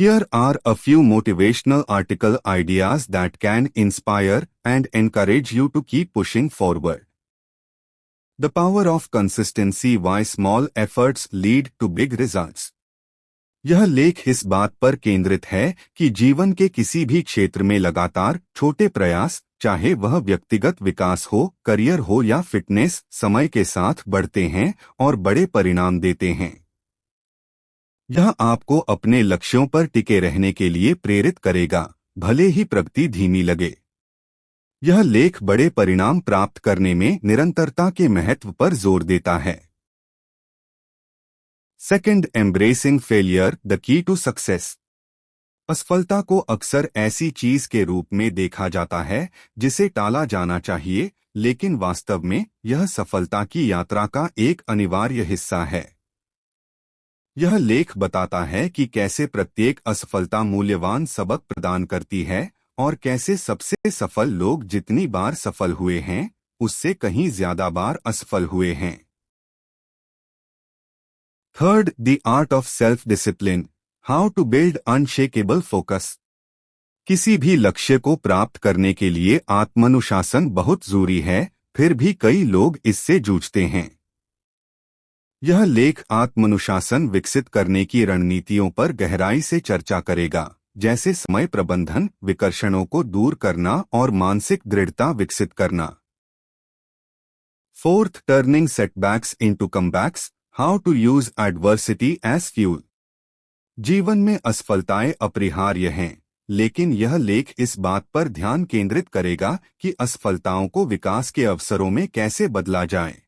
Here are a few motivational article ideas that can inspire and encourage you to keep pushing forward. The power of consistency: why small efforts lead to big results. यह लेख इस बात पर केंद्रित है कि जीवन के किसी भी क्षेत्र में लगातार छोटे प्रयास, चाहे वह व्यक्तिगत विकास हो, करियर हो या फिटनेस, समय के साथ बढ़ते हैं और बड़े परिणाम देते हैं। यह आपको अपने लक्ष्यों पर टिके रहने के लिए प्रेरित करेगा, भले ही प्रगति धीमी लगे। यह लेख बड़े परिणाम प्राप्त करने में निरंतरता के महत्व पर जोर देता है। Second, embracing failure, the key to success. असफलता को अक्सर ऐसी चीज के रूप में देखा जाता है जिसे टाला जाना चाहिए, लेकिन वास्तव में यह सफलता की यात्रा का एक अनिवार्य हिस्सा है। यह लेख बताता है कि कैसे प्रत्येक असफलता मूल्यवान सबक प्रदान करती है और कैसे सबसे सफल लोग जितनी बार सफल हुए हैं, उससे कहीं ज्यादा बार असफल हुए हैं। Third, the art of self discipline, how to build unshakable focus. किसी भी लक्ष्य को प्राप्त करने के लिए आत्मानुशासन बहुत जरूरी है, फिर भी कई लोग इससे जूझते हैं। यह लेख आत्मानुशासन विकसित करने की रणनीतियों पर गहराई से चर्चा करेगा, जैसे समय प्रबंधन, विकर्षणों को दूर करना और मानसिक दृढ़ता विकसित करना। Fourth, turning setbacks into comebacks, how to use adversity as fuel. जीवन में असफलताएं अपरिहार्य हैं, लेकिन यह लेख इस बात पर ध्यान केंद्रित करेगा कि असफलताओं को विकास के अवसरों में कैसे बदला जाए।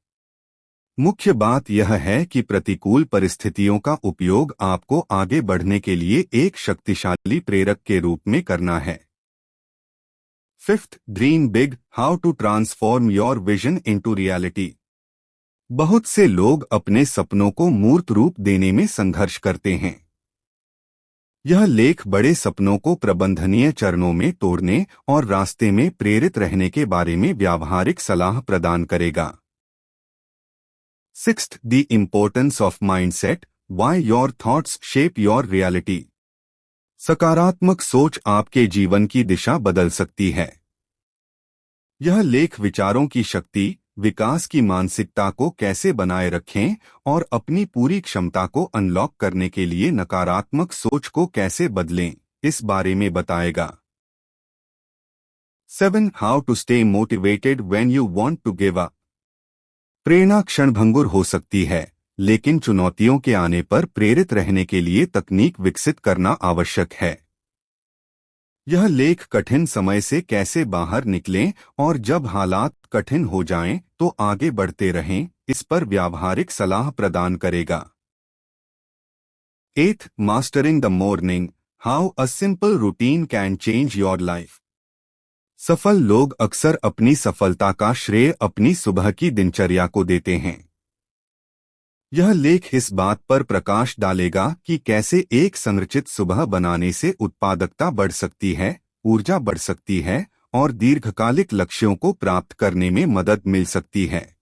मुख्य बात यह है कि प्रतिकूल परिस्थितियों का उपयोग आपको आगे बढ़ने के लिए एक शक्तिशाली प्रेरक के रूप में करना है। Fifth, dream big, how to transform your vision into reality. बहुत से लोग अपने सपनों को मूर्त रूप देने में संघर्ष करते हैं। यह लेख बड़े सपनों को प्रबंधनीय चरणों में तोड़ने और रास्ते में प्रेरित रहने के बारे में व्यावहारिक सलाह प्रदान करेगा। Sixth, the importance of mindset, why your thoughts shape your reality. सकारात्मक सोच आपके जीवन की दिशा बदल सकती है। यह लेख विचारों की शक्ति, विकास की मानसिकता को कैसे बनाए रखें और अपनी पूरी क्षमता को अनलॉक करने के लिए नकारात्मक सोच को कैसे बदलें, इस बारे में बताएगा। 7. How to stay motivated when you want to give up. प्रेरणा क्षणभंगुर हो सकती है, लेकिन चुनौतियों के आने पर प्रेरित रहने के लिए तकनीक विकसित करना आवश्यक है। यह लेख कठिन समय से कैसे बाहर निकलें और जब हालात कठिन हो जाएं तो आगे बढ़ते रहें, इस पर व्यावहारिक सलाह प्रदान करेगा। 8. Mastering the morning, how a simple routine can change your life. सफल लोग अक्सर अपनी सफलता का श्रेय अपनी सुबह की दिनचर्या को देते हैं। यह लेख इस बात पर प्रकाश डालेगा कि कैसे एक संरचित सुबह बनाने से उत्पादकता बढ़ सकती है, ऊर्जा बढ़ सकती है और दीर्घकालिक लक्ष्यों को प्राप्त करने में मदद मिल सकती है।